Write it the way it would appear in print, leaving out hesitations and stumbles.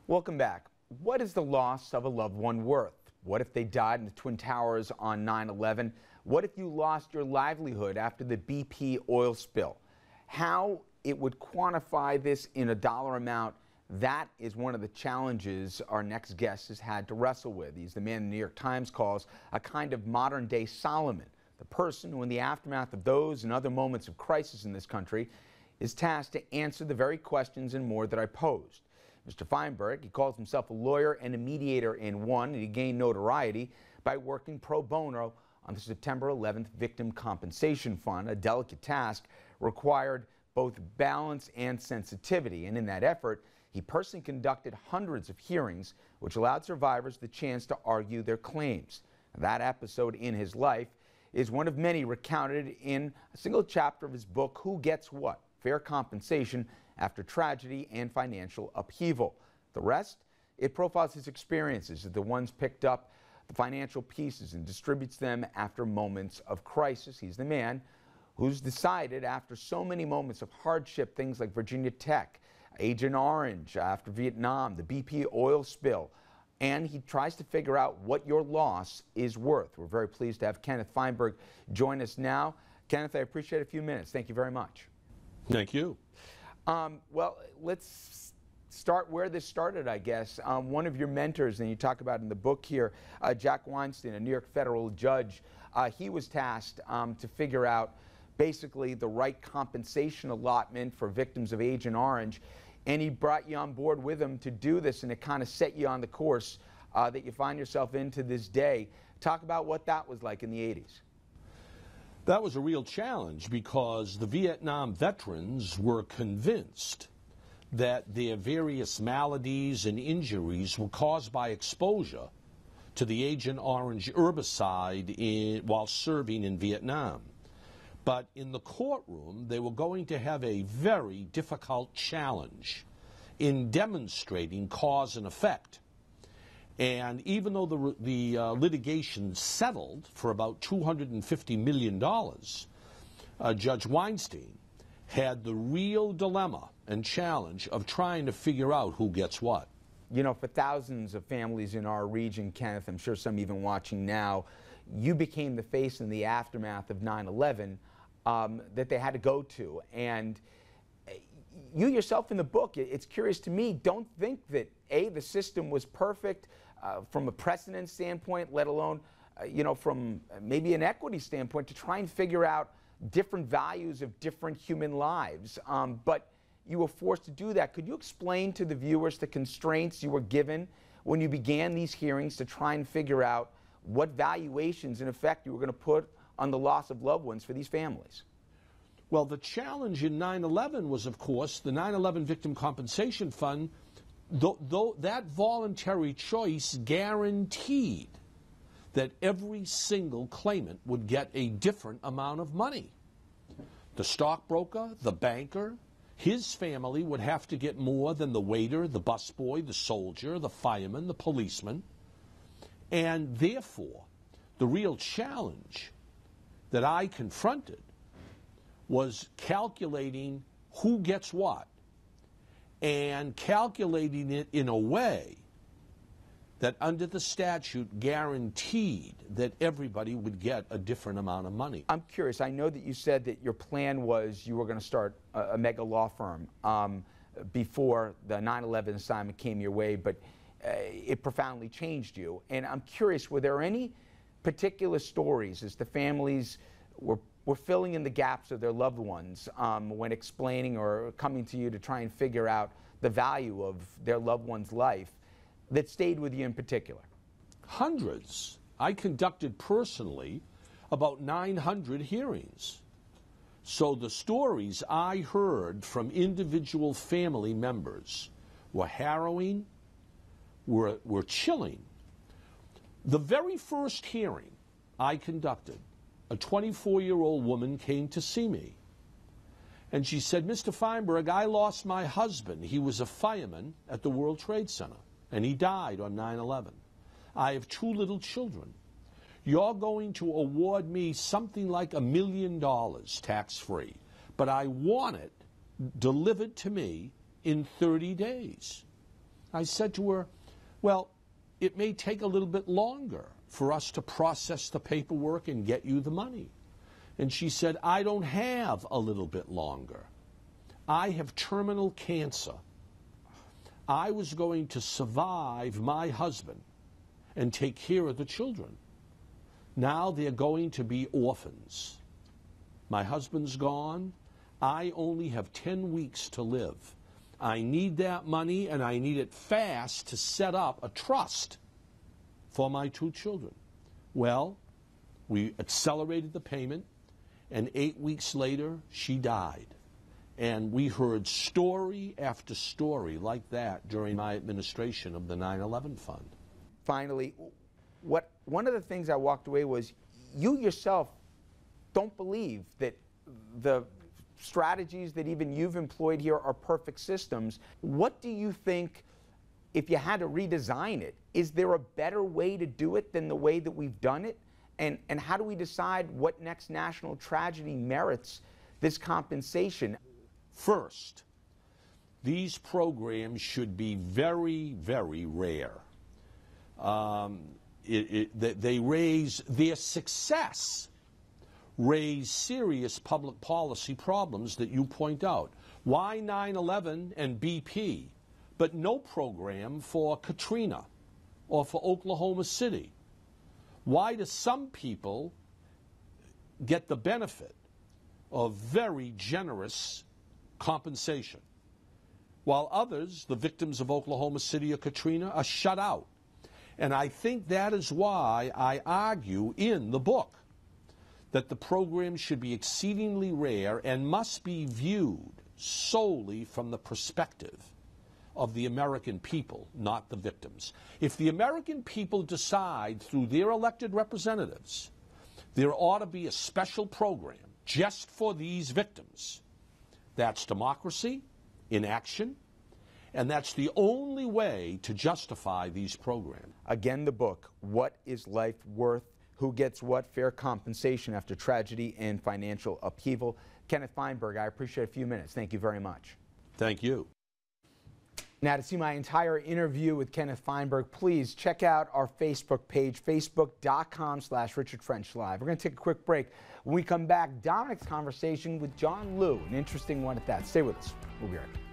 Welcome back. What is the loss of a loved one worth? What if they died in the Twin Towers on 9/11? What if you lost your livelihood after the BP oil spill? How it would quantify this in a dollar amount, that is one of the challenges our next guest has had to wrestle with. He's the man the New York Times calls a kind of modern-day Solomon, the person who in the aftermath of those and other moments of crisis in this country is tasked to answer the very questions and more that I posed. Mr. Feinberg, he calls himself a lawyer and a mediator in one, and he gained notoriety by working pro bono on the September 11th Victim Compensation Fund. A delicate task required both balance and sensitivity, and in that effort, he personally conducted hundreds of hearings, which allowed survivors the chance to argue their claims. That episode in his life is one of many recounted in a single chapter of his book, Who Gets What? Fair Compensation After Tragedy and Financial Upheaval. The rest, it profiles his experiences, the ones picked up the financial pieces and distributes them after moments of crisis. He's the man who's decided after so many moments of hardship, things like Virginia Tech, Agent Orange after Vietnam, the BP oil spill, and he tries to figure out what your loss is worth. We're very pleased to have Kenneth Feinberg join us now. Kenneth, I appreciate a few minutes. Thank you very much. Thank you. Well, let's start where this started, I guess. One of your mentors, and you talk about in the book here, Jack Weinstein, a New York federal judge, he was tasked to figure out basically the right compensation allotment for victims of Agent Orange, and he brought you on board with him to do this, and it kind of set you on the course that you find yourself in to this day. Talk about what that was like in the 80s. That was a real challenge because the Vietnam veterans were convinced that their various maladies and injuries were caused by exposure to the Agent Orange herbicide while serving in Vietnam. But in the courtroom, they were going to have a very difficult challenge in demonstrating cause and effect. And even though the litigation settled for about $250 million, Judge Weinstein had the real dilemma and challenge of trying to figure out who gets what. You know, for thousands of families in our region, Kenneth, I'm sure some even watching now, you became the face in the aftermath of 9/11 that they had to go to. And you yourself in the book, it's curious to me, don't think that, A, the system was perfect, from a precedent standpoint, let alone, from maybe an equity standpoint, to try and figure out different values of different human lives. But you were forced to do that. Could you explain to the viewers the constraints you were given when you began these hearings to try and figure out what valuations, in effect, you were going to put on the loss of loved ones for these families? Well, the challenge in 9/11 was, of course, the 9/11 Victim Compensation Fund. Though that voluntary choice guaranteed that every single claimant would get a different amount of money. The stockbroker, the banker, his family would have to get more than the waiter, the busboy, the soldier, the fireman, the policeman. And therefore, the real challenge that I confronted was calculating who gets what, and calculating it in a way that under the statute guaranteed that everybody would get a different amount of money. I'm curious, I know that you said that your plan was you were going to start a mega law firm before the 9/11 assignment came your way, but it profoundly changed you. And I'm curious, were there any particular stories as the families were filling in the gaps of their loved ones when explaining or coming to you to try and figure out the value of their loved one's life that stayed with you in particular? Hundreds. I conducted personally about 900 hearings. So the stories I heard from individual family members were harrowing, were chilling. The very first hearing I conducted, a 24-year-old woman came to see me. And she said, Mr. Feinberg, I lost my husband. He was a fireman at the World Trade Center, and he died on 9/11. I have 2 little children. You're going to award me something like $1 million tax-free, but I want it delivered to me in 30 days. I said to her, well, it may take a little bit longer for us to process the paperwork and get you the money. And she said, I don't have a little bit longer. I have terminal cancer. I was going to survive my husband and take care of the children. Now they're going to be orphans. My husband's gone. I only have 10 weeks to live. I need that money, and I need it fast to set up a trust for my 2 children. Well, we accelerated the payment, and 8 weeks later, she died. And we heard story after story like that during my administration of the 9/11 fund. Finally, one of the things I walked away was you yourself don't believe that the strategies that even you've employed here are perfect systems. What do you think, if you had to redesign it, is there a better way to do it than the way that we've done it? And how do we decide what next national tragedy merits this compensation? First, these programs should be very, very rare. They raise their success, raise serious public policy problems that you point out. Why 9/11 and BP, but no program for Katrina or for Oklahoma City? Why do some people get the benefit of very generous compensation, while others, the victims of Oklahoma City or Katrina, are shut out? And I think that is why I argue in the book that the program should be exceedingly rare and must be viewed solely from the perspective of the American people, not the victims. If the American people decide through their elected representatives there ought to be a special program just for these victims, that's democracy in action, and that's the only way to justify these programs. Again, the book, What is Life Worth? Who Gets What? Fair Compensation After Tragedy and Financial Upheaval. Kenneth Feinberg, I appreciate a few minutes. Thank you very much. Thank you. Now, to see my entire interview with Kenneth Feinberg, please check out our Facebook page, facebook.com/Richard French Live. We're going to take a quick break. When we come back, Dominic's conversation with John Liu, an interesting one at that. Stay with us. We'll be right back.